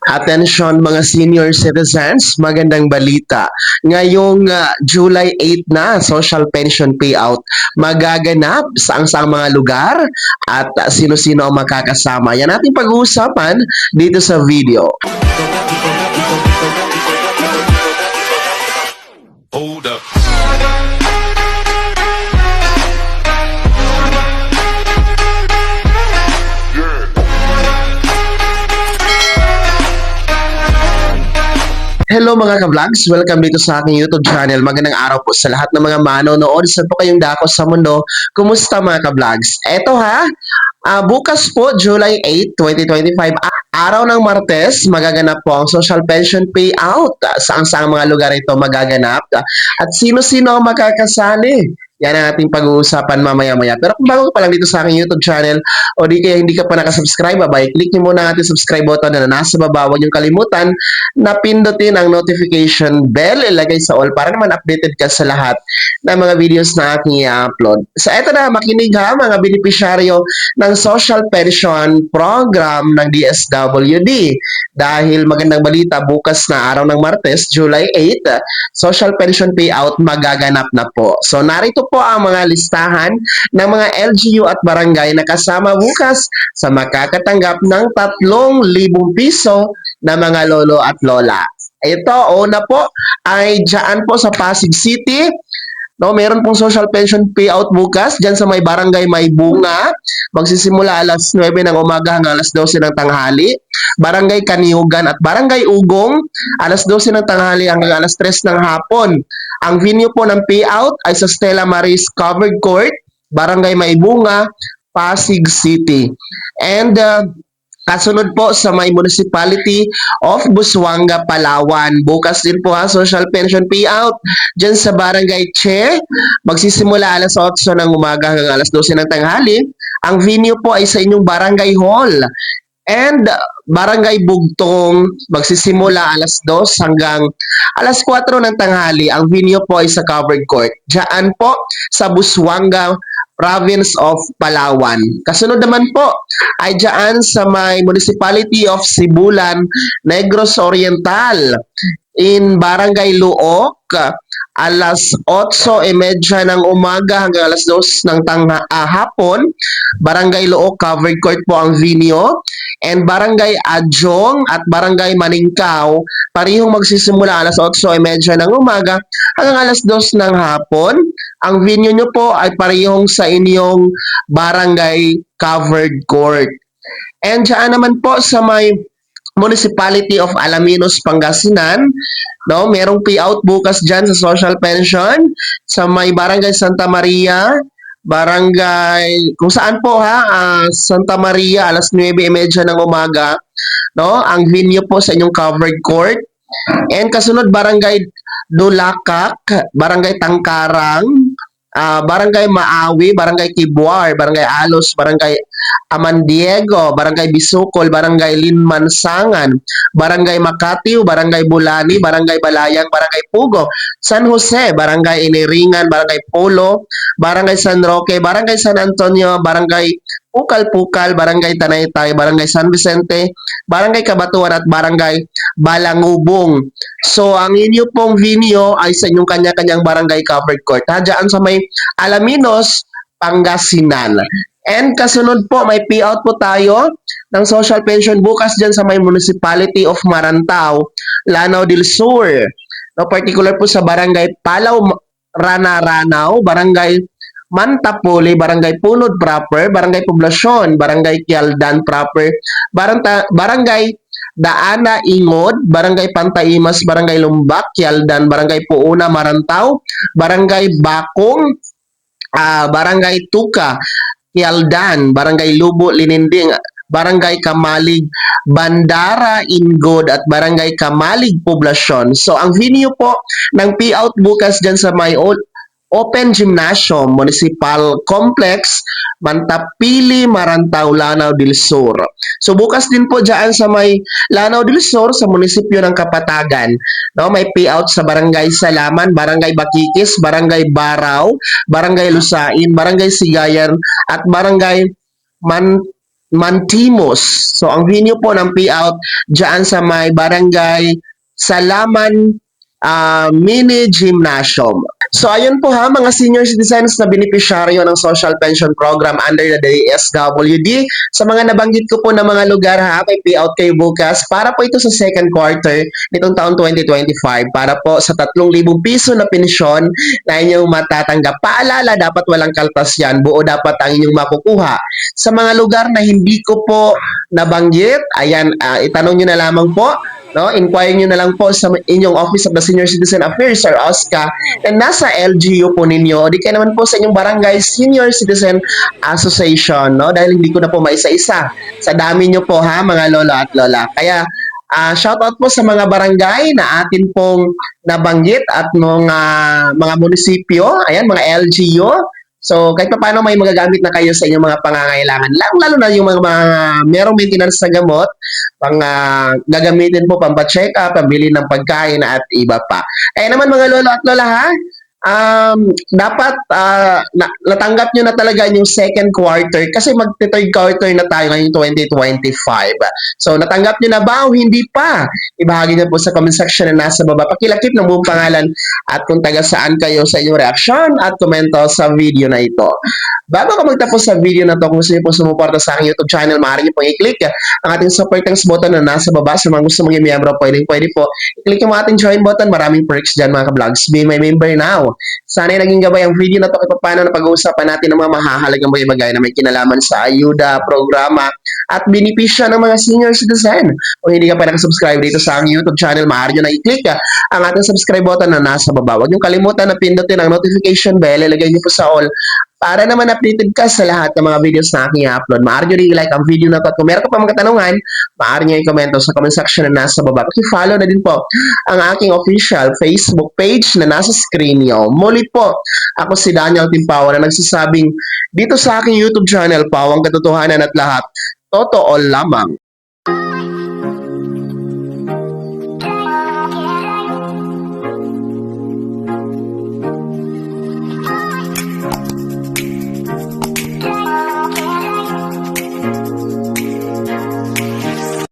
Attention mga senior citizens, magandang balita. Ngayong July 8 na, social pension payout magaganap sa ang mga lugar at sino-sino ang makakasama. Yan ating pag-uusapan dito sa video. Hold up. Hello mga ka-vlogs! Welcome dito sa aking YouTube channel. Magandang araw po sa lahat ng mga manonood. Saan po kayong dako sa mundo? Kumusta mga ka-vlogs? Eto bukas po, July 8, 2025, araw ng Martes, magaganap po ang social pension payout. Saan mga lugar ito magaganap? At sino-sino ang makakasali? Yan ang ating pag-uusapan mamaya-maya. Pero kung bago ka pa lang dito sa aking YouTube channel o di kaya hindi ka pa nakasubscribe, click niyo muna ang ating subscribe button na nasa baba. Huwag niyong kalimutan na pindutin ang notification bell, ilagay sa all para naman updated ka sa lahat ng mga videos na aking i-upload. So eto na, makinig mga benepisyaryo ng social pension program ng DSWD. Dahil magandang balita, bukas na araw ng Martes, July 8, social pension payout magaganap na po. So narito po ang mga listahan ng mga LGU at barangay na kasama bukas sa makakatanggap ng 3,000 piso na mga lolo at lola. Ito, una po ay dyan po sa Pasig City. No, meron pong social pension payout bukas dyan sa may barangay May Bunga. Magsisimula alas 9 ng umaga hanggang alas 12 ng tanghali. Barangay Kaniugan at Barangay Ugong, alas 12 ng tanghali hanggang alas 3 ng hapon. Ang venue po ng payout ay sa Stella Maris Covered Court, Barangay May Bunga, Pasig City. And kasunod po sa may Municipality of Busuanga, Palawan. Bukas din po social pension payout dyan sa Barangay Che. Magsisimula alas 8 ng umaga hanggang alas 12 ng tanghali. Ang venue po ay sa inyong Barangay Hall. And Barangay Bugtong, magsisimula alas 2 hanggang alas 4 ng tanghali. Ang venue po ay sa Covered Court. Diyan po sa Busuanga, Province of Palawan. Kasunod naman po ay dyan sa may Municipality of Sibulan, Negros Oriental in Barangay Luok, alas 8:30 ng umaga hanggang alas 2 ng hapon. Barangay Luok Covered Court po ang venue. And Barangay Adjong at Barangay Maningkaw, parihong magsisimula alas 8:30 ng umaga hanggang alas 2 ng hapon. Ang venue nyo po ay parihong sa inyong Barangay Covered Court. And dyan naman po sa may Municipality of Alaminos, Pangasinan, no, merong payout bukas dyan sa social pension sa may Barangay Santa Maria, Barangay, kung saan po Santa Maria, alas 9:30 ng umaga, no, ang venue po sa inyong Covered Court. And kasunod, Barangay Dulacak, Barangay Tangkarang, Barangay Maawi, Barangay Kibuar, Barangay Alos, Barangay Amandiego, Barangay Bisukol, Barangay Linmansangan, Barangay Makatiw, Barangay Bulani, Barangay Balayang, Barangay Pugo, San Jose, Barangay Iniringan, Barangay Polo, Barangay San Roque, Barangay San Antonio, Barangay Pukal-Pukal, Barangay Tanaytay, Barangay San Vicente, Barangay Kabatuan at Barangay Balangubong. So, ang inyo pong venue ay sa inyong kanya-kanyang barangay covered court. Diyan sa may Alaminos, Pangasinan. And kasunod po, may payout po tayo ng social pension bukas dyan sa may Municipality of Marantao, Lanao del Sur. No, particular po sa Barangay Palaw, Rana-Ranao, Barangay Mantapoli, Barangay Punod Proper, Barangay Poblasyon, Barangay Kialdan Proper, Barangay Daana Ingod, Barangay Pantaimas, Barangay Lumbak, Kialdan, Barangay Puuna, Marantao, Barangay Bakong, Barangay Tuka, Kialdan, Barangay Lubo, Lininding, Barangay Kamalig, Bandara, Ingod at Barangay Kamalig, Poblasyon. So, ang venue po ng payout bukas dyan sa may Open Gymnasium, Municipal Complex, Mantapili, Marantao, Lanao del Sur. So bukas din po dyan sa may Lanao del Sur, sa munisipyo ng Kapatagan. No, may payout sa Barangay Salaman, Barangay Bakikis, Barangay Baraw, Barangay Lusain, Barangay Sigayan, at Barangay Mantimos. So, ang venue po ng payout dyan sa may barangay Salaman Mini Gymnasium. So, ayun po ha, mga senior citizens na beneficiaryo ng Social Pension Program under the DSWD. Sa mga nabanggit ko po na mga lugar ha, may payout kayo bukas para po ito sa second quarter nitong taon 2025 para po sa 3,000 piso na pensyon na inyong matatanggap. Paalala, dapat walang kaltas yan. Buo dapat ang inyong makukuha. Sa mga lugar na hindi ko po nabanggit, ayan, itanong nyo na lamang po. No, inquire nyo na lang po sa inyong Office of the Senior Citizen Affairs or OSCA na nasa LGU po ninyo o di kaya naman po sa inyong Barangay Senior Citizen Association, no? Dahil hindi ko na po maisa-isa. Sa dami nyo po ha, mga lolo at lola. Kaya shout out po sa mga barangay na atin pong nabanggit at mga munisipyo, ayan, mga LGU. So, kahit pa paano may magagamit na kayo sa inyong mga pangangailangan. Lalo na yung mga merong maintenance sa gamot, gagamitin po pampa-check up, pambili ng pagkain at iba pa. Kaya naman mga lolo at lola ha, dapat natanggap nyo na talaga yung second quarter kasi mag-third quarter na tayo ngayong 2025. So, natanggap nyo na ba o hindi pa? Ibahagi nyo po sa comment section na nasa baba. Pakilakip ng buong pangalan at kung taga saan kayo sa inyong reaksyon at komento sa video na ito. Bago ka magtapos sa video na to, kung gusto niyo po sumuporta sa aking YouTube channel, maaari niyo pong i-click ang ating support thanks button na nasa baba. Sa mga gusto mong i-miyembro, pwede po. I-click yung ating join button. Maraming perks dyan mga ka-vlogs. Be my member now. Sana ay naging gabay ang video na to kung paano na pag-uusapan natin ng mga mahahalagang bagay na may kinalaman sa ayuda, programa, at benepisyo ng mga senior citizen. Kung hindi ka pa nakasubscribe dito sa aking YouTube channel, maaari nyo na i-click ang ating subscribe button na nasa baba. Huwag nyo kalimutan na pindutin ang notification bell. Ilagay nyo po sa all para naman updated ka sa lahat ng mga videos na aking i-upload. Maaari nyo rin i-like ang video na to. At kung meron ka pa mga katanungan, maaari nyo i-komento sa comment section na nasa baba. Paki-follow na din po ang aking official Facebook page na nasa screen nyo. Muli po, ako si Daniel Timpawa na nagsasabing dito sa aking YouTube channel, pawang katotohanan at lahat totoo lamang.